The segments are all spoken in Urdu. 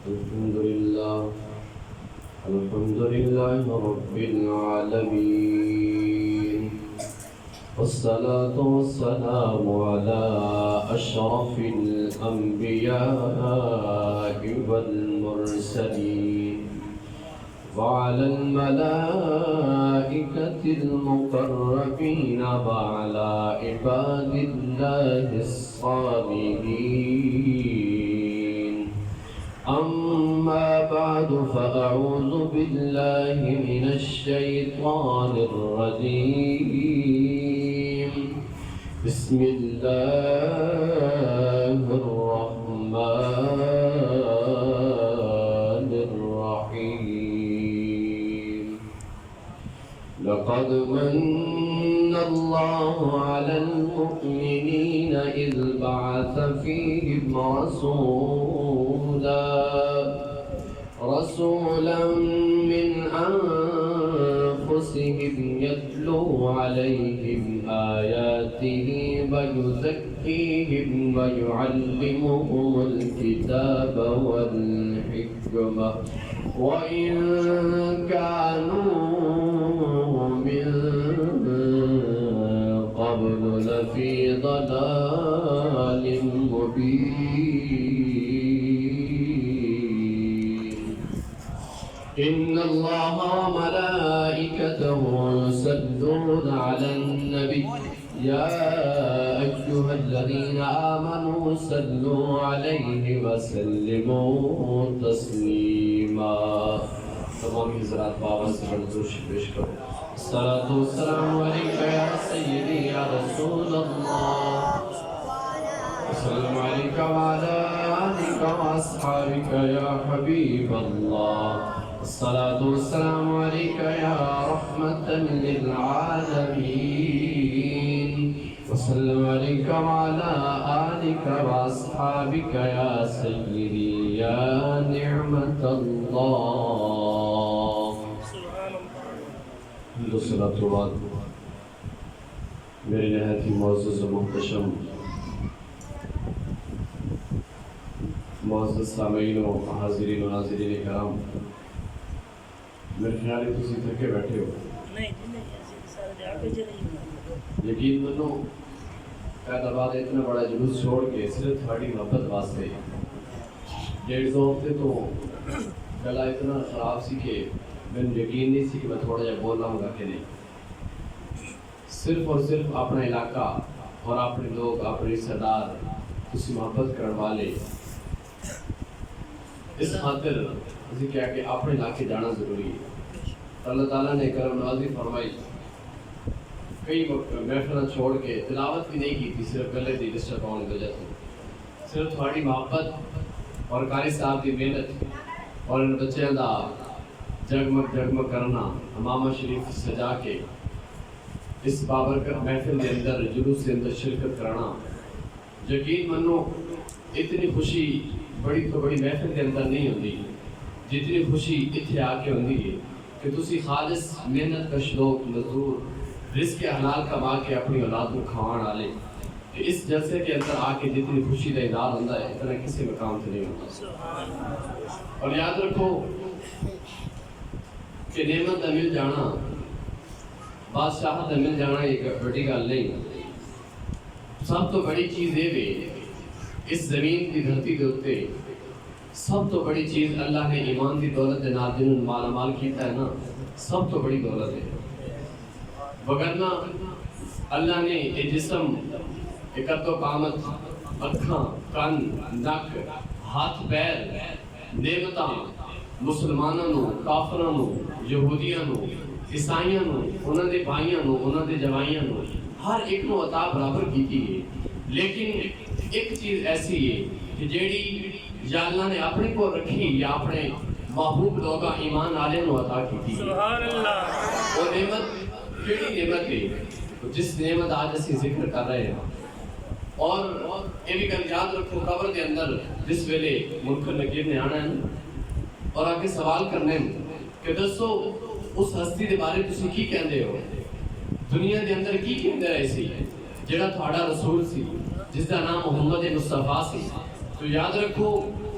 الحمد لله رب العالمين، والصلاة والسلام على أشرف الأنبياء والمرسلين وعلى الملائكة المقربين وعلى عباد الله الصالحين. أما بعد فأعوذ بالله من الشيطان الرجيم. بسم الله الرحمن الرحيم. لقد من الله على المؤمنين إذ بعث فيهم رسولا من أنفسهم يتلو عليهم آياته ويزكيهم ويعلمهم الكتاب والحكمة وإن كانوا من قبل لفي ضلال مبين. إن الله وملائكته يصلون على النبي يا أيها الذين آمنوا صلوا عليه وسلموا تسليما. تمام حضرات بابا سے منظور پیش کرو. الصلاة والسلام عليك يا سيدي يا رسول الله. السلام عليك وعلى آلك وأصحابك يا حبيب الله. الصلاة والسلام عليك يا رحمة للعالمين. وسلم عليك وعلى آلك وأصحابك يا سيدي يا نعمة الله. دوسرا بعد میرے نہایت ہی معزز و محتشم معزز سامعین و حاضرین و ناظرین کرام، میرے خیال ہے تسی تھکے بیٹھے ہو. یقین منو قید آباد اتنا بڑا جلوس چھوڑ کے صرف تھوڑی محبت واسطے 150 ہفتے تو گلا اتنا خراب سی کہ میں یقین نہیں سی کہ میں تھوڑا جا بول رہا ہوں گا کہ نہیں. صرف اور صرف اپنا علاقہ اور اپنے لوگ اپنے رشتہ دار اسی محبت کرنے والے اس خاطر اسی کیا کہ اپنے علاقے جانا ضروری ہے. اللہ تعالیٰ نے کرم نوازی فرمائی. کئی محفلیں چھوڑ کے تلاوت بھی نہیں کی تھی صرف گلے دی ڈسٹرب ہونے کی وجہ سے. صرف تھوڑی محبت اور قاری صاحب کی محنت اور ان بچوں کا جگمگ جگمگ کرنا امامہ شریف سجا کے اس بابرکت محفل کے اندر جلوس کے اندر شرکت کرنا. یقین منو اتنی خوشی بڑی تو بڑی محفل کے اندر نہیں ہوتی جتنی خوشی اتنے آ کے ہوتی ہے کہ تسی خالص محنت کش لوگ مزدور رزق حلال کما کے اپنی اولاد کو کھوان والے کہ اس جلسے کے اندر آ کے جتنی خوشی کا اظہار ہوتا ہے اتنا کسی مقام سے نہیں ہوتا. اور یاد رکھو کہ نعمت کا مل جانا بادشاہت کا مل جانا ایک بڑی گل نہیں. سب تو بڑی چیز یہ ہے اس زمین کی دھرتی کے اوپر سب تو بڑی چیز اللہ نے ایمان کی دولت کے نال جنہوں مالا مال کیتا ہے نا، سب تو بڑی دولت ہے. وگرنہ اللہ نے یہ جسم قد و قامت اکھاں کن نک ہاتھ پیر نعمتاں مسلمانوں کافروں یہودیاں عیسائیاں انہاں دے بھائیاں انہاں دے جوائیاں ہر ایک نو عطا برابر کیتی ہے. لیکن ایک چیز ایسی ہے کہ جیڑی یا اللہ نے اپنے کو رکھی یا اپنے محبوب لوگاں ایمان والے نو عطا کیتی ہے. سبحان اللہ. وہ نعمت کیڑی نعمت ہے جس نعمت آج اسی ذکر کر رہے ہیں. اور یہ بھی گل یاد رکھو قبر کے اندر جس ویلے منکر نکیر نے آنا ہے اور آگے سوال کرنے کہ دسو اس ہستی دے بارے تسی کی کہندے ہو، دنیا دے اندر کی کہندے رہے سی جڑا تھوڑا رسول سی جس کا نام محمد مصطفیٰ سی. تو یاد رکھو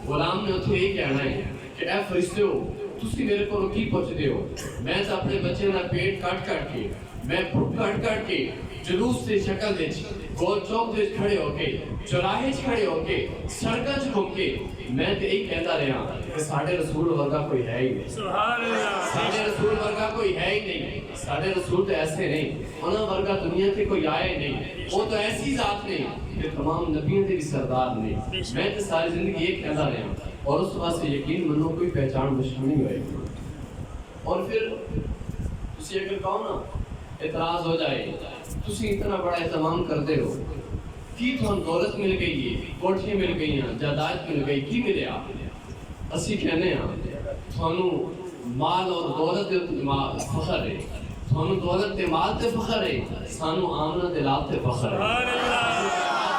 غلام نے اتنے یہی کہنا ہے کہ اے فرشتے ہو تسی میرے کو کی پہنچتے ہو، میں تو اپنے بچے کا پیٹ کٹ کے میں بھوک کٹ کے جلوس سے شکل دے گول چوک دے کھڑے ہو کے چوراہے کھڑے ہو کے سڑکاں گھوم کے میں تو یہی کہتا رہا کہ ساڈے رسول ورگا کوئی ہے ہی نہیں، ساڈے رسول ورگا کوئی ہے ہی نہیں، ساڈے رسول تو ایسے نہیں، انہاں ورگا دنیا تے کوئی آئے نہیں، وہ تو ایسی ذات نہیں کہ تمام نبیوں کے بھی سردار نہیں۔ میں تو ساری زندگی یہ کہتا رہا اور اس واسطے یقین منو کوئی پہچان مشکل نہیں ہوئے گی۔ اور پھر تسی اگر کہو نا اعتراض ہو جائے تسی اتنا بڑا اہتمام کرتے ہو کی تھوان دولت مل گئی ہے، کوٹھی مل گئی ہیں، جائیداد مل گئی، کی ملے آپ اسی کہنے ہیں تھوانو مال اور دولت دے فخر ہے، تھوانو دولت دے مال تے فخر ہے، سانو آمنہ دے لال تے فخر ہے۔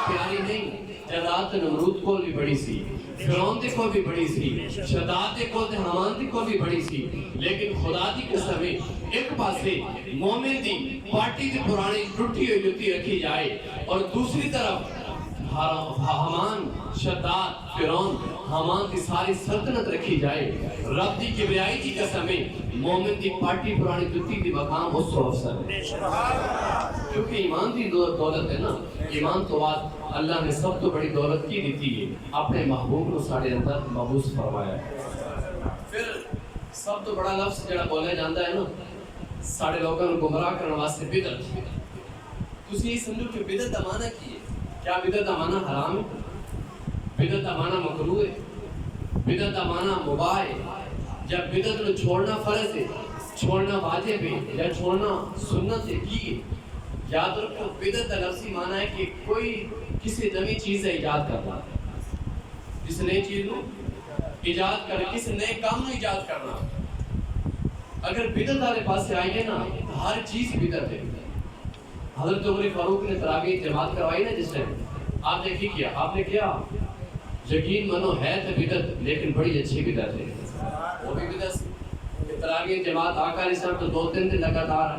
پیاری نہیں جائیداد نمرود کو بھی بڑی سی، فرعون تے کو بھی بڑی سی، شداد تے کو تے حمان تے کو بھی بڑی سی، لیکن خدا دی قسم ایک پاسے مومن دی پارٹی دی پرانی ٹوٹی ہوئی جوتی رکھی جائے اور دوسری طرف حمان شداد فرعون حمان کی ساری سلطنت رکھی جائے، رب دی کبریائی کی قسم مومن دی پارٹی پرانی جوتی دی مقام اس کو افسر ہے، کیونکہ ایمان دی دولت ہے نا، ایمان تو بعد اللہ نے سب تو بڑی دولت کی دیتی ہے اپنے محبوب کو ساڑے اندر مبوس فرمایا ہے۔ پھر سب تو بڑا لفظ جڑا بولے جاندہ ہے نا ساڑے لوگوں کو گمراہ کرنے واسطے بدعت، تسی یہ سمجھو کہ بدعت دا معنی کی ہے؟ کیا بدعت دا معنی حرام ہے؟ بدعت دا معنی مکروہ ہے؟ بدعت دا معنی مباح ہے؟ یا بدعت کو چھوڑنا فرض ہے، چھوڑنا واجب ہے یا چھوڑنا سنت ہے کی ہے؟ یاد رکھو بدعت کا لفظی معنی ہے کہ کوئی کسی نئی چیز ایجاد کرنا، کسی نئی چیز کو ایجاد کرنا، کسی نئے کام کو ایجاد کرنا۔ اگر بدعت والے پاس سے آئیے نا ہر چیز بدعت ہے۔ حضرت عمر فاروق نے تراویح جماعت کروائی نا جس ٹائم، آپ نے کی کیا؟ آپ نے کیا یقین منو ہے تو بدعت لیکن بڑی اچھی بدعت ہے، وہ بھی بدعت تراویح جماعت آقا علیہ السلام تو 2-3 دن لگاتار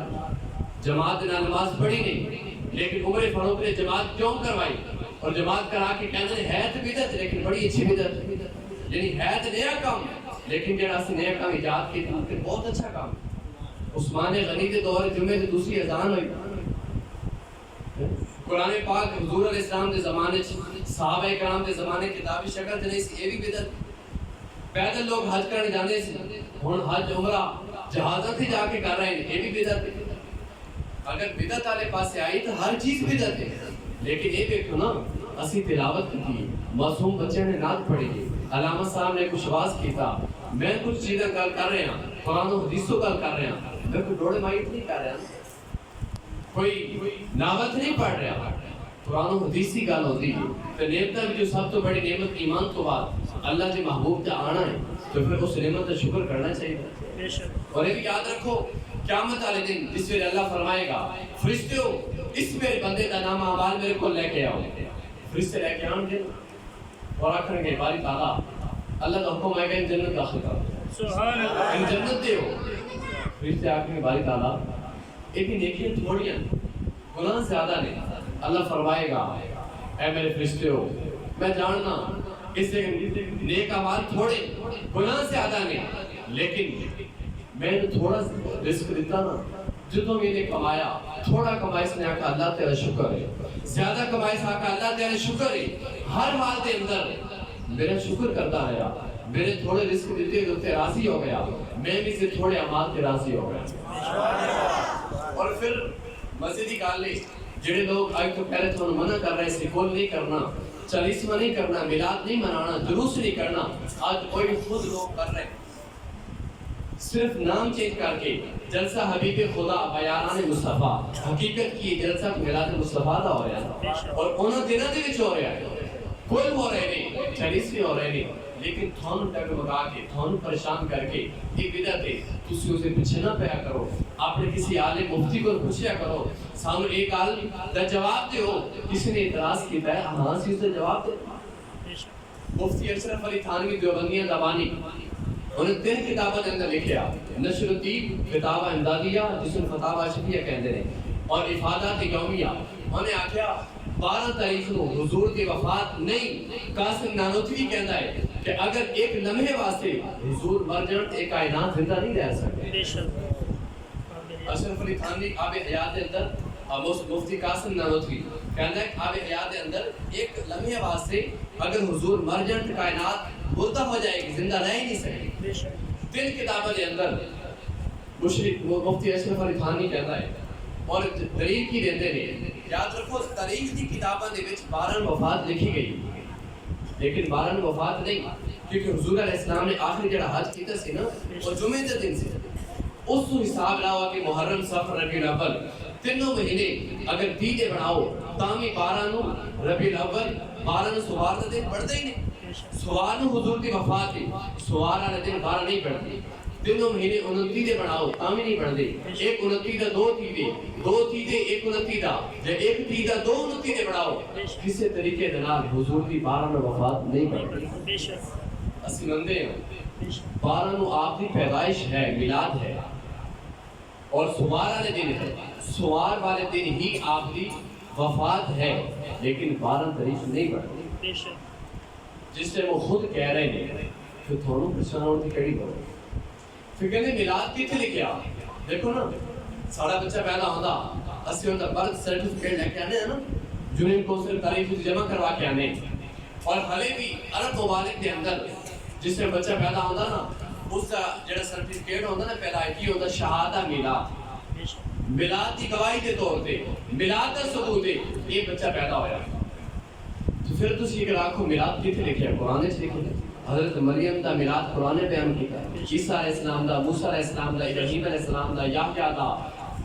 جماعت نے نماز پڑھی نہیں، لیکن عمر فاروق نے جماعت کیوں کروائی اور جماعت کرا کے کہتے ہیں ہے تو بدعت لیکن بڑی اچھی بدعت، یعنی ہے تو نیا کام لیکن جڑا سے نیا کام ایجاد کی تھی بہت اچھا کام۔ عثمان غنی کے دور جمعے سے دوسری اذان ہوئی، قرآن پاک حضور علیہ السلام کے زمانے صحابہ کرام کے زمانے کتابی شکل تے نہیں سی، یہ بھی بدعت۔ پیدل لوگ حج کرنے جانے سے ہن حج عمرہ جہازاں سے جا کے کر رہے ہیں، یہ بھی بدعت ہے۔ اگر بدعت والے پاسے آئی تو ہر چیز بدعت ہے، لیکن یہ دیکھو نا اسی تلاوت کی معصوم بچے نے نعت پڑھی، علامہ صاحب نے کچھ واز کیتا، میں کچھ چیزیں گل کر رہے ہیں، قرآن و حدیثوں گل کر رہے ہیں، میں کوئی ڈوڑے مائٹ نہیں کر رہا، کوئی ناوت نہیں پڑھ رہا، قرآن و حدیث کی گل ہوتی ہے۔ تو نعمت بھی جو سب تو بڑی نعمت ایمان تو بعد اللہ کے محبوب کا آنا ہے، تو پھر اس نعمت کا شکر کرنا چاہیے۔ اور یہ بھی یاد رکھو قیامت والے دن جس ویلے اللہ فرمائے گا فرشتوں اس میرے بندے کا نام اعمال میرے کو لے کے آؤ، فرشتے لے کے آؤ گے اور آخر گے باری تعالیٰ اللہ کا حکم آئے گا ان جنت داخل کرو، ان جنت دے ہو۔ فرشتے آخر گے باری تعالیٰ ایک ہی نیکیاں تھوڑیاں گناہ زیادہ نہیں، اللہ فرمائے گا اے میرے فرشتے ہو میں جاننا اس سے نیک اعمال تھوڑے گناہ زیادہ نہیں، لیکن میں نے تھوڑا رزق دیتا نا جتوں میں نے کمایا تھوڑا کمائی سے نے آکا اللہ تیرا شکر ہے، زیادہ کمائی سے آکا اللہ تیرا شکر ہے، ہر حال کے اندر میرا شکر کرتا رہا، میرے تھوڑے رزق دیتے تو تے راضی ہو گیا، میں بھی سے تھوڑے اعمال تے راضی ہو گیا۔ اور پھر مسجد ہی کال لے جڑے لوگ آج تو پہلے تو منع کر رہے ہیں کول نہیں کرنا، چالیسواں نہیں کرنا، میلاد نہیں منانا، جلوس نہیں کرنا، آج کوئی خود لوگ کر رہے ہیں، صرف نام چینج کر کے جلسہ حبیب خدا بیانان مصطفیٰ، حقیقت کی جلسہ میلاد مصطفیٰ دا ہو رہا ہے اور انہوں دنوں دے وچ ہو رہا ہے، کوئی ہو رہے نہیں، چالیسویں ہو رہے نہیں، لیکن تھانوں ٹگ مگا کے تھانوں پریشان کر کے یہ بدعت ہے، تسی اسے پیچھے نہ پیا کرو، اپنے کسی عالم مفتی کو پوچھیا کرو، سانو ایک عالم دا جواب دیو، کسی نے اعتراض کیتا ہے ہاں سی اسے جواب دے۔ مفتی اشرف علی تھانوی دیوبندیہ زبانی انہیں 3 کتابوں کے اندر لکھیا، نشر الدین فتاوی امدادیہ جس میں فتاوی شفیہ کہتے ہیں اور افادات یومیہ، انہیں آکھیا 12 تاریخ کو حضور کی وفات نہیں، قاسم نانوتوی کہتا ہے کہ اگر ایک لمحے واسطے حضور مر جان تے کائنات زندہ نہیں رہ سکتے. بے شک اشرف علی تھانوی آب حیات دے اندر مفتی قاسم نانوتوی کہنا ہے کہ آب حیات دے اندر ایک لمحے واسطے اگر حضور مر جان تے کائنات مردہ ہو جائے گی, زندہ رہ ہی نہیں سکتی. بے شک 3 کتابوں کے اندر مفتی اشرف علی تھانوی کہتا ہے اور دلیل کی دیتے ہیں. یاد رکھو تاریخ کی کتابوں کے وچ 12 وفات لکھی گئی لیکن 12 وفات نہیں, کیونکہ حضور علیہ السلام نے آخری جڑا حج کیتا سی نا وہ جمعے کے دن سے, اس کو حساب لاؤ کہ محرم صفر ربیع الاول 3 مہینے اگر 30 دے بناؤ تاں بھی 12 نو ربیع الاول 12 نو سوار دے دن پڑھتے ہی نہیں. سوار نو حضور دی وفات ہے, سوار والے دن 12 نہیں پڑھتے. 3 مہینے 29 دے بناؤ تاں بھی نہیں پڑھتے. ایک 29 دا 2 تھی دے 2 تھی دے ایک 29 دا یا ایک تھی دا 2 29 دے بناؤ. کسی طریقے دے نال حضور دی 12 نو وفات نہیں پڑھتے. بے شک اسی مندے ہیں 12 نو آپ دی پیدائش ہے, میلاد ہے, اور سوار والے دن ہے, سوار والے دن ہی آپ دی وفات ہے, لیکن 12 تاریخ نہیں پڑھتے. بے شک جس سے وہ خود کہہ رہے ہیں کہ تھوڑوں پریشان ہونے کی کہڑی بات. پھر کہنے میلاد کتنے لکھیا, دیکھو نا ساڑا بچہ پیدا ہوتا اسی ہوتا برتھ سرٹیفکیٹ لے کے آنے ہیں نا, جنہیں کونسل تاریخ جمع کروا کے آنے, اور حالے بھی عرب ممالک کے اندر جس سے بچہ پیدا ہوتا نا اس کا جڑا سرٹیفکیٹ ہوتا نا پیدائشی ہوتا شہادہ میلاد, میلاد کی گواہی کے طور پہ میلاد کا ثبوت ہے یہ بچہ پیدا ہویا. تو پھر تسی اگر آنکھو میلاد کتنے لکھیا, قرآن سے لکھیا. حضرت مریم دا میلاد قرآن بیان کیتا ہے, عیسیٰ علیہ السلام دا, موسیٰ علیہ السلام دا, ابراہیم علیہ السلام دا, یحییٰ دا,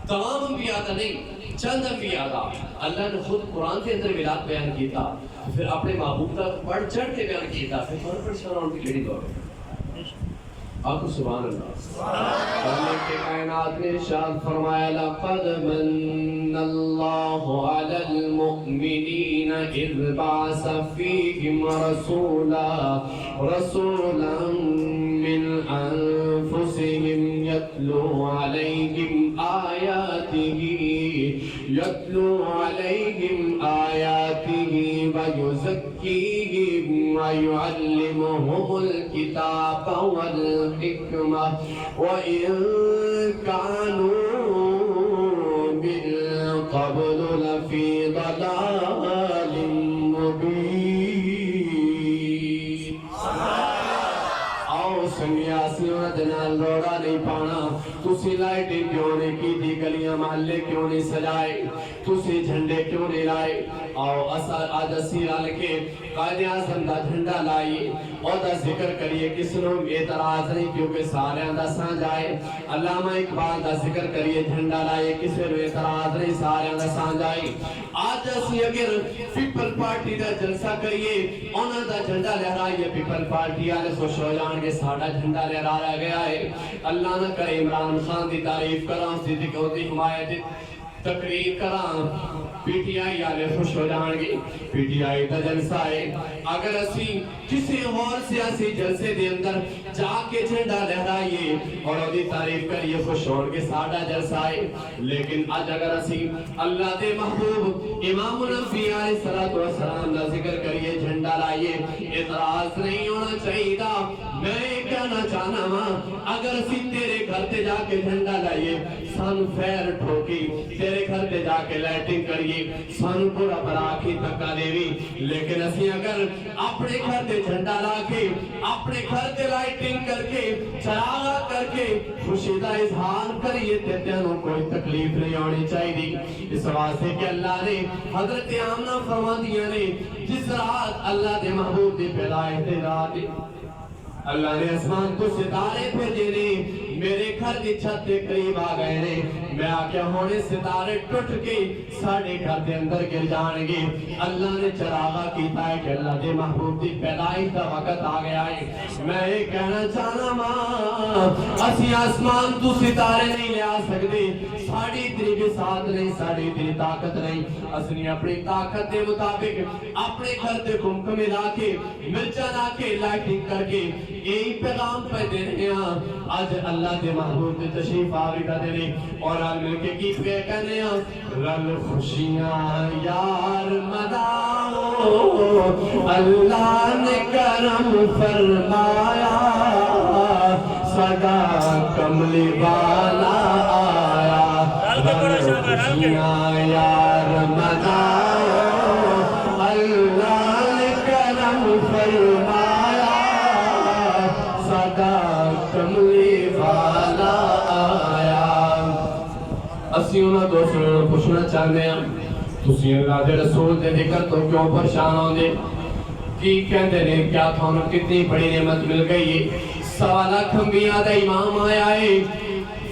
تمام انبیاء دا نہیں چند انبیاء دا اللہ نے خود قرآن کے اندر میلاد بیان کیتا. پھر اپنے محبوب دا بڑھ چڑھ کے بیان کیتا, پھر کون پریشان ہونے کی کیڑی دور ہے. آنکھو سبحان اللہ. اللہ کے کائنات نے ارشاد فرمایا لقد من اللہ علی المؤمنین اذ بعث فیہم رسولا من انفسہم یتلو علیہم آیاتہ ویزکیہم ویعلمہم الکتاب والحکمہ وَإِن كَانُوا مِن قَبْلُ لَفِي ضَلَالٍ مُبِينٍ. آؤ سنگیا سنت نال روڑا نہیں پانا, تسی لائٹیں کیوں نہیں کی دی, گلیاں محلے کیوں نہیں سجائے, تسی جھنڈے کیوں نہیں لائے. آؤ آج اسی رل کے قائد اعظم دا جھنڈا لائیے اور دا ذکر کریے, کس نو اعتراض نہیں کیونکہ سارے دا سانجھ آئے. علامہ اقبال دا ذکر کریے, جھنڈا لائیے, کسی نو اعتراض نہیں, سارے دا سانجھ آئے. آج اسی اگر پیپل پارٹی دا جلسہ کریے, انہاں دا جھنڈا لہرائیے, پیپل پارٹی والے خوش ہو جان گے ساڈا جھنڈا لہرایا گیا ہے. اللہ نہ کرے عمران خان دی تعریف کراں, صدیق دی حمایت تقریر کراں, پی ٹی آئی والے خوش ہو جان گے. پی ٹی آئی دا جلسہ ہے, اگر اسی کسی اور سیاسی جلسے دے اندر جا کے جھنڈا لہرائیے اور دی تعریف کریے, خوش ہون کے ساڈا جلسہ ہے. لیکن آج اگر اسی اللہ دے محبوب امام الانبیاء علیہ الصلوۃ والسلام دا ذکر کریے, جھنڈا لائیے, اعتراض نہیں ہونا چاہیے. میں کہنا چاہنا ہاں, اگر اسی تیرے گھر تے جا کے جھنڈا لائیے, سان فیر ٹھوکی, تیرے گھر تے جا کے لائٹنگ کریے, سان پورا براکی تکا دیوی, لیکن اسی اگر اپنے گھر تے جھنڈا لا کے, اپنے گھر تے لائٹنگ کر کے, چراغا کر کے خوشی دا اظہار کریے, تے تینوں کوئی تکلیف نہیں ہونی چاہیے. اس واسطے کہ اللہ نے حضرت آمنہ فرما دیا نے, جس رات اللہ دے محبوب دی پیدائش دے رات اللہ نے آسمان تو ستارے بھیجے نے, میرے گھر دی چھت کے قریب آ گئے نے. میں آکیا ہونے ستارے ٹوٹ کے ساڑھے گھر دے اندر گر جان گے. اللہ نے چراغا کیتا ہے کہ اللہ دے محبوب دی پیدائش دا وقت آ گیا ہے. میں یہ کہنا چاہنا ماں, اسی آسمان تو ستارے نہیں لے آ سکتے, ساڑھی اتنی بھی ساتھ نہیں, ساڑھی اتنی طاقت نہیں. اسی اپنی طاقت دے مطابق اپنے گھر دے کمک ملا کے, مرچہ لا کے, لائٹنگ کر کے یہی پیغام پہ دے رہے ہیں. آج اللہ اللہ دے محبوب دے تشریف آوری کا دینے اور آل مل کے گیت گئے کہنے رل خوشیاں یار مناؤ اللہ نے کرم فرمایا صدا کملی والا آیا رل خوشیاں یار مناؤ اللہ نے کرم فرمایا صدا کملی والا آیا اسی انہاں دوستوں نے پوچھنا چاہتے ہیں تسی اللہ دے رسول دے ذکر تو کیوں پریشان ہوں دے کی کہندے نے کیا تھانوں کتنی بڑی نعمت مل گئی ہے سوا لاکھ انبیاء دا امام آیا ہے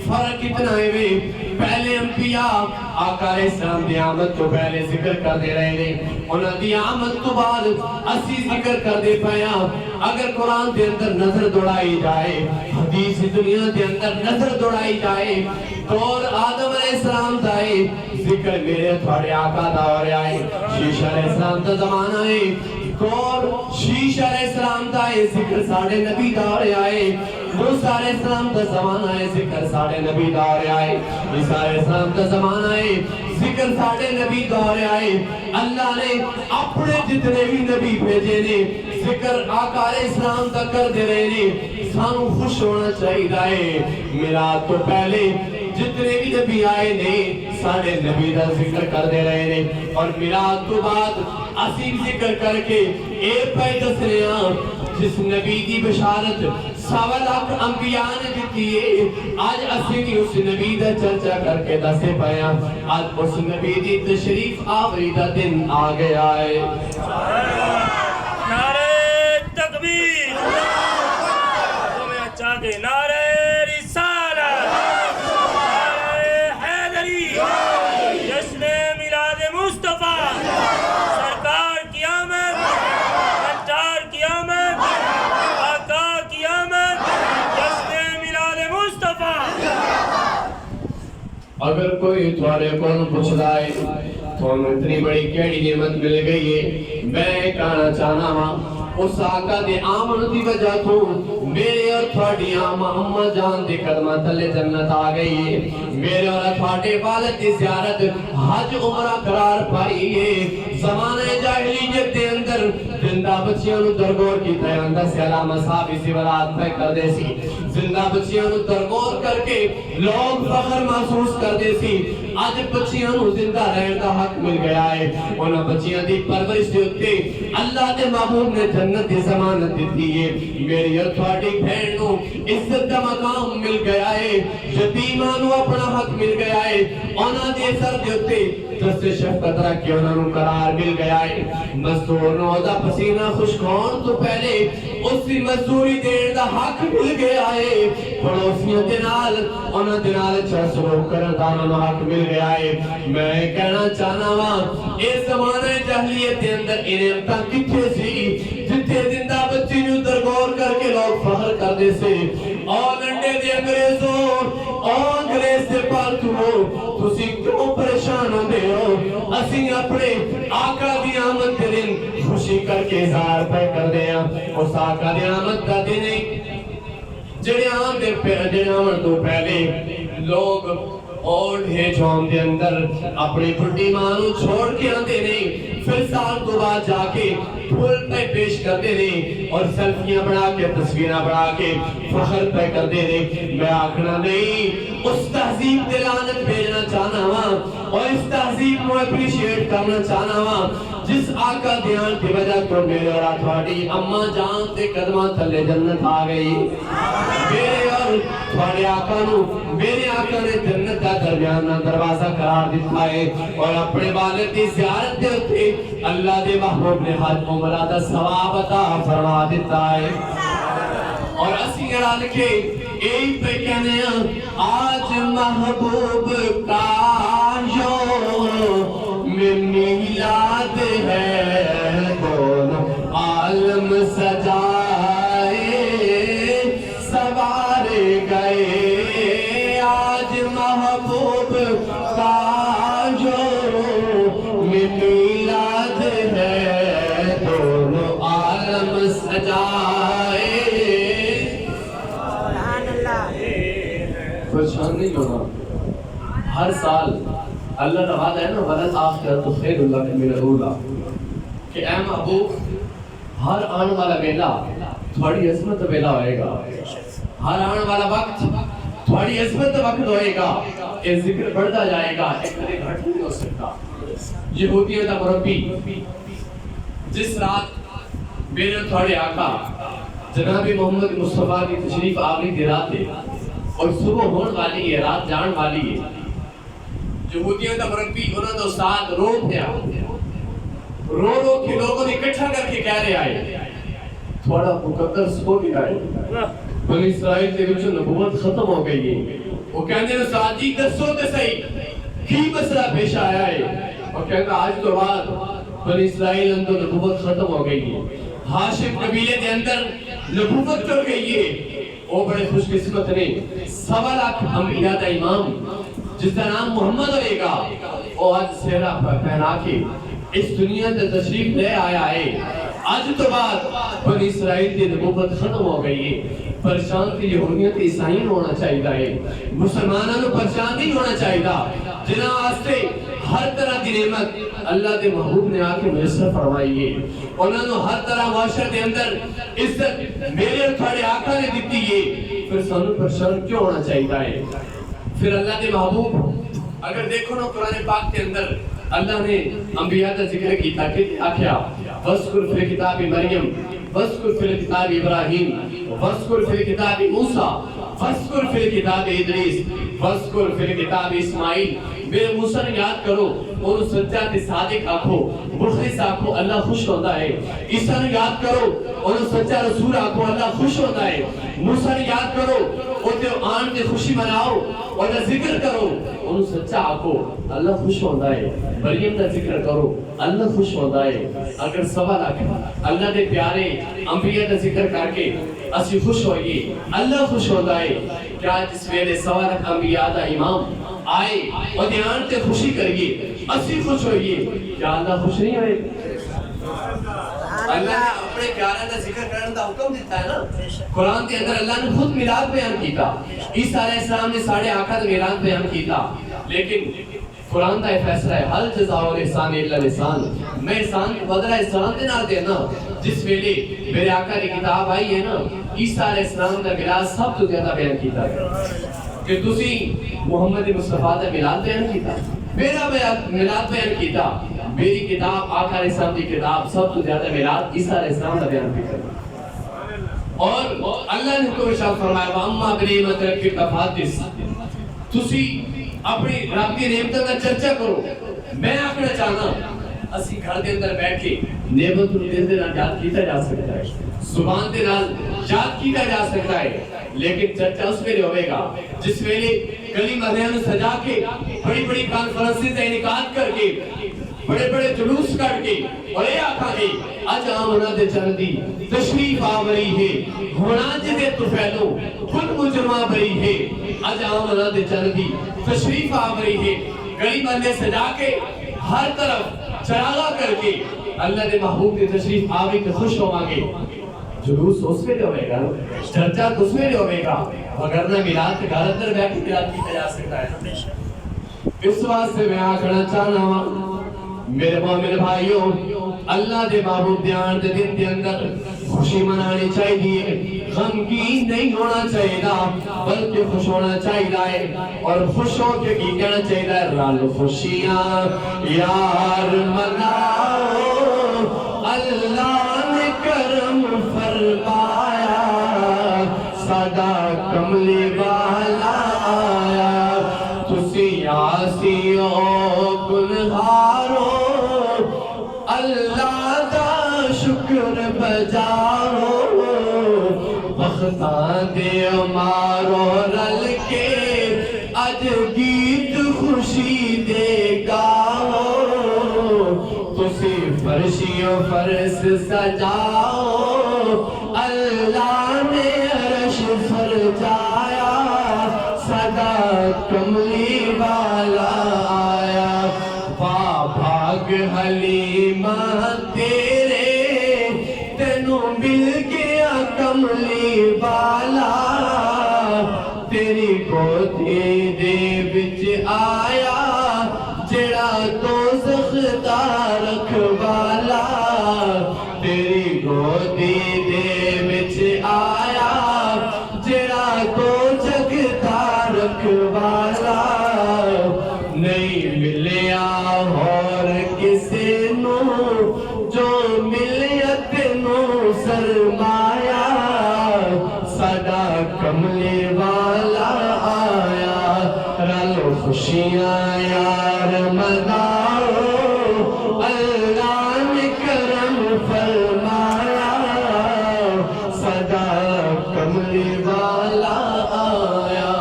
فرق اتنا ہے پہلے انبیاء آقا علیہ السلام دی آمد تو پہلے ذکر کر دے رہے ہیں انہاں دی آمد تو بعد اسی ذکر کر دے پایا اگر قرآن دے اندر نظر دوڑائی جائے حدیث دنیا دے اندر نظر دوڑائی جائے دور آدم علیہ السلام دائے ذکر میرے تھوڑے آقا دا ہو رہا ہے شیش علیہ السلام دا زمانہ ہے دور شیش علیہ السلام دائے ذکر ساڑھے نبی دا ہو رہا ہے موسیٰ علیہ السلام دا زمانہ ہے ذکر ساڑھے نبی دا ہو رہا ہے عیسیٰ علیہ السلام دا زمانہ ہے ذکر ساڑھے نبی دا ہو رہا ہے اللہ نے اپنے جتنے بھی نبی بھیجے نے ذکر آقا علیہ السلام دا کر دے رہے نے سانو خوش ہونا چاہیے میلاد تو پہلے جتنے بھی نبی آئے نے سارے نبی دا ذکر کر دے رہے نے اور میلاد تو بعد اسی ذکر کر کے ایک پہ دسنیاں جس نبی دی بشارت سوا لاکھ انبیاء نے دیتی ہے آج اسی کی اس نبی دا چرچا کر کے دسے پایا آج اس نبی دی تشریف آوری دا دن آ گیا ہے نعرہ تکبیر تمہیں اچھا دے نعرہ رسالت نعرہ حیدری جشن میلاد مصطفیٰ سرکار کی آمد انٹار کی آمد آقا کی آمد جشن میلاد مصطفیٰ اگر کوئی تھوڑے کون پوچھ لائے تو اتنی بڑی کیڑی نعمت مل گئی ہے میں کہنا چاہنا ہاں اس آقا دے آمن دی وجہ تو میرے اور تھوڑی اماں جان دے قدمہ تلے جنت آ گئی ہے میرے اور تھوڑے والد دی زیارت حج عمرہ قرار پائی ہے زمانہ جاہلیت دے اندر زندہ بچیاں نو درگور کی تیاندہ سے علامہ صاحب اسی ولاد پہ کر دے سی زندہ بچیاں نو درگور کر کے لوگ فخر محسوس کر دے سی آج بچیاں نو زندہ رہن دا حق مل گیا ہے انہاں بچیاں دی پرورش دے اتے اللہ دے محبوب نے جنت دی ضمانت دیتی ہے میری اور تھوڑی بہن نو عزت دا مقام مل گیا ہے یتیماں نو اپنا حق مل گیا ہے انہاں دے سر دے اتے دست شفقت رکھ کے انہاں نو قرار مل گیا ہے مزدور نو دا پسینہ خشک ہون تو پہلے اس کی مزدوری دین دا حق مل گیا ہے پڑوسیوں دے نال انہاں دے نال اچھا سلوک کرن دا انہاں نو حق مل گیا ہے میں کہنا چاہنا وا اس زمانے جاہلیت دے اندر انعامتاں کتھے سی جتھے زندہ بچی نو درگور کر کے لوگ فخر کر دے سے اور لنڈے دے انگریزوں اور انگریز دے پالتو ہو تسی کیوں پریشان ہو دے ہو اسی اپنے آقا دی آمد دے دن خوشی کر کے اظہار پہ کر دے اس آقا دی آمد دا دن جڑے آمد تو پہلے لوگ اور ہیج ہوم دے اندر اپنی بڑی مانو چھوڑ کے آندے نہیں پھر سال تو بعد جا کے پھول پہ پیش کرتے نہیں اور سیلفیاں بڑھا کے تصویریں بڑھا کے فخر پہ کرتے نہیں میں آکھنا نہیں اس تہذیب دے لعنت بھیجنا چاہنا ہوا اور اس تہذیب کو اپریشیٹ کرنا چاہنا ہوا جس آقا دیان کی وجہ تو میرے اور آتھواڑی اماں جان تے قدمہ تھلے جنت آ گئی میرے اور تھوڑے آقا نو میرے آقا نے جنت کا درمیان دروازہ قرار دیتا ہے اور اپنے والد کی زیارت دے ہوتے اللہ دے محبوب نے حج عمرہ دا ثواب عطا فرما دیتا ہے اور اسی گڑا لکھے ایک پہ کہنے ہیں آج محبوب کا یوم میلاد ہے دونوں عالم سجائے سوارے گئے آج محبوب کا یوم میلاد ہے دونوں عالم سجائے نہیں ہونا. ہر سال اللہ کا وعدہ ہے نا وَلَلْآخِرَةُ خَيْرٌ لَكَ مِنَ الْأُولَىٰ کہ اے محبوب ہر آنے والا ویلا تھوڑی عظمت ویلا ہوئے گا. ہر آنے والا وقت تھوڑی عظمت وقت ہوئے گا. یہ ذکر بڑھتا جائے گا, ایک کدے گھٹ نہیں ہو سکتا. یہودیوں کا مربی جس رات میرے تھوڑے آقا جناب محمد مصطفیٰ کی تشریف آوری دی رات ہے اور صبح ہون والی ہے, رات جان والی ہے. یہودیوں کا مربی انہوں نے استاد رو پیا, رو رو کے لوگوں نے اکٹھا کر کے کہہ رہے آئے تھوڑا مقدر سو گیا ہے, بنی اسرائیل کے وچوں نبوت ختم ہو گئی ہے. وہ کہنے نے استاد جی دسو تے صحیح کی مسئلہ پیش آیا ہے. اور کہتا آج تو بعد بنی اسرائیل اندر نبوت ختم ہو گئی ہے, ہاشم قبیلے کے اندر نبوت چڑھ گئی ہے. وہ بڑے خوش قسمت نے 1.25 لاکھ انبیاء دا امام جس کا نام محمد ہوئے گا وہ آج سہرا پہنا کے اس دنیا سے تشریف لے آیا ہے. آج تو بعد بنی اسرائیل کی نبوت ختم ہو گئی ہے. پریشان کی یہودیت عیسائی ہونا چاہیے ہے, مسلمانوں کو پریشان نہیں ہونا چاہیے. جنہاں واسطے ہر طرح کی نعمت اللہ کے محبوب نے آ کے میسر فرمائی ہے. انہوں نے ہر طرح معاشرے کے اندر عزت میرے اور تھوڑے آقا نے دیتی ہے. پھر سانوں پریشان کیوں ہونا چاہیے ہے؟ پھر اللہ کے محبوب اگر دیکھو نا قرآن پاک کے اندر اللہ نے انبیاء کا ذکر کیتا کہ آخیا وَذْكُرْ فِي الْكِتَابِ مَرْيَمَ وَذْكُرْ فِي الْكِتَابِ إِبْرَاهِيمَ وَذْكُرْ فِي الْكِتَابِ مُوسَىٰ وَذْكُرْ فِي الْكِتَابِ إِدْرِيسَ وَذْكُرْ فِي الْكِتَابِ إِسماعِيل. میرے موسیٰ نے یاد کرو اور سچا تے صادق آکھو, مخلص آکھو, اللہ خوش ہوتا ہے. عیسیٰ نے یاد کرو اور سچا رسول آکھو, اللہ خوش ہوتا ہے. موسیٰ نے یاد کرو اور تے آن تے خوشی مناؤ اور ذکر کرو اور سچا آکھو, اللہ خوش ہوتا ہے. مریم کا ذکر کرو, اللہ خوش ہوتا ہے. اگر 1.25 لاکھ اللہ کے پیارے انبیاء کا ذکر کر کے اسی خوش ہوئیے, اللہ خوش ہوتا ہے. کیا جس ویلے 1.25 لاکھ انبیاء دا امام آئے اور دھیان سے خوشی کریے, اسی خوش ہوئیے, کیا اللہ خوش نہیں ہوئے؟ اللہ نے اپنے پیارے کا ذکر کرنے کا حکم دیتا ہے نا. قرآن کے اندر اللہ نے خود میلاد بیان کیتا, عیسیٰ علیہ السلام نے ساڑھے آقا کا میلاد بیان کیتا. لیکن قرآن کا فیصلہ ہے حل جزاء الاحسان الا الاحسان, میں احسان کو بدلہ احسان دے نہ دینا. جس ویلے میرے آقا کی کتاب آئی ہے نا, عیسیٰ علیہ السلام کا میلاد سب تو زیادہ بیان کیتا ہے کہ تسی محمد مصطفیٰ کا میلاد بیان کیتا, میرا میلاد بیان کیتا. میری کتاب آقا علیہ السلام کی کتاب سب تو زیادہ میلاد عیسیٰ علیہ السلام کا بیان کیتا. اور اللہ نے کو ارشاد فرمایا وَأَمَّا بِنِعْمَتِ رَبِّكَ فَحَدِّثْ, تسی اپنی رب کی نعمتوں کا چرچا کرو. میں آخنا چاہنا اسی گھر کے اندر بیٹھ کے نعمت کو دل دے نال یاد کیتا جا سکتا ہے, زبان دے نال یاد کیتا جا سکتا ہے, لیکن چرچا اس ویلے ہوئے گا جس ویلے گلی محلے میں سجا کے بڑی بڑی کانفرنسز کا انعقاد کر کے بڑے بڑے جلوس کر کے اور یہ آکھا گے اج آمنا دے چل دی تشریف آوری ہے, ہونا جدے تو پھیلو خود مجرمہ بری ہے. اج آمنا دے چل دی تشریف آوری ہے, گلی محلے سجا کے ہر طرف چراغا کر کے اللہ دے محبوب کی تشریف آوری کے خوش ہوانگے. جلوس اس میں ہوئے گا, چرچا اس میں ہوئے گا, وگرنہ میلاد کے گھر اندر بیٹھ کے میلاد کیا جا سکتا ہے. اس واسطے میں آکھنا چاہنا میرے مومن بھائیوں, اللہ دے محبوب دیان دے دن دے اندر خوشی منانی چاہیے, غمگین نہیں ہونا چاہیے بلکہ خوش ہونا چاہیے. اور خوش ہو کے کی کہنا چاہیے رل خوشیاں یار مناؤ, اللہ نے کرم فرمایا, ساڈا کملی والا آیا. تسی عاصیو گنہارو اللہ دا شکر بجاؤ, بختان دے مارو رل کے اج گیت خوشی دے گاؤ. تسی فرشی و فرس سجاؤ, اللہ نے عرش فرجایا, صدا کملی والا آیا. بھاگ حلیمہ تیرے تینوں مل گیا کملی والا, تیری گودی دے وچ آیا جڑا دوزخ دا رکھوالا تیری گودی دے وچ آیا جڑا دوزخ دا رکھوالا نہیں ملیا اور کسے نو جو ملیا تینو سرمایا ساڈا کملے والا آیا رلو خوشیاں یار مناؤ اللہ نے کرم فرمایا ساڈا کملے والا آیا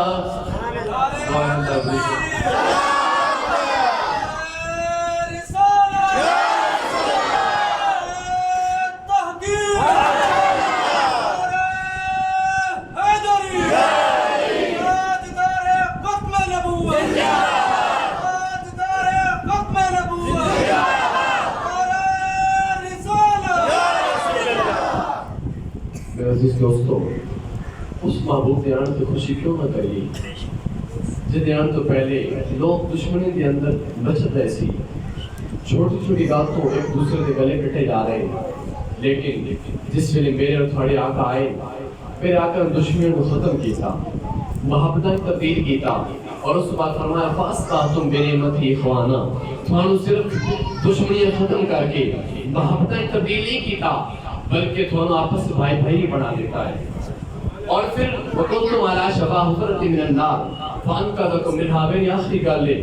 میرے عزیز دوستو اس محبوب دیان تو خوشی کیوں نہ کریے جے دیان تو پہلے لوگ دشمنی دے اندر بچت ایسی چھوٹی چھوٹی باتوں ایک دوسرے کے گلے کٹے جا رہے ہیں لیکن جس ویلے میرے اور تھوڑے آقا آئے میرے آقا نے دشمنی کو ختم کیتا محبتیں تبدیل کیتا اور اس بعد فرمایا فاستعتم بنعمتی اخوانا تھانو صرف دشمنیاں ختم کر کے محبتیں تبدیل نہیں کیتا بلکہ تھانو آپس بھائی بھائی بنا دیتا ہے اور پھر وَكُنْتُمْ عَلَى شَفَا حُفْرَةٍ مِّنَ النَّارِ فَأَنْقَذَكُم مِّنْهَا میری آخری گل ہے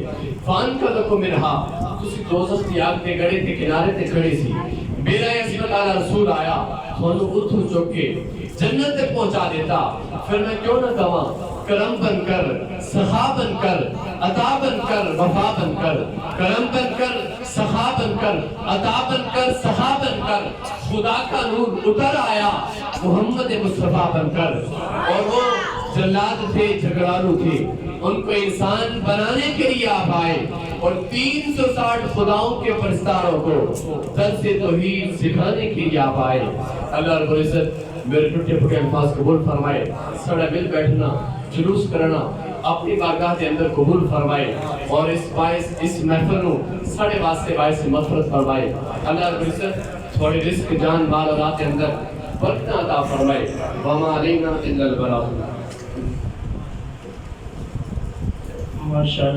فَأَنْقَذَكُم مِّنْهَا تسی دوزخ دی آگ دے گڑے تے کنارے تے کھڑے سی میرا عصمت والا رسول آیا تھانو اتھوں چک کے جنت تک پہنچا دیتا پھر میں کیوں نہ کہاں کرم بن کر سخا بن کر عطا بن کر وفا بن کر کرم بن کر سخا بن کر عطا بن کر سخا بن کر خدا کا نور اتر آیا محمد مصطفیٰ بن کر اور وہ جلاد تھے جھگڑالو تھے ان کو انسان بنانے کے لیے آپ آئے اور 360 خداؤں کے پرستاروں کو درس توحید سکھانے کے لیے آپ آئے اللہ رب العزت میرے ٹوٹے پھوٹے الفاظ قبول فرمائے سڑا مل بیٹھنا جلوس کرنا اپنی بارگاہ کے اندر قبول فرمائے اور اس محفل نو سڑے واسطے باعث مغفرت فرمائے اللہ رب العزت تھوڑے رزق جان مال اولاد کے اندر برکت عطا فرمائے وما علینا الا البلاغ ماشاءاللہ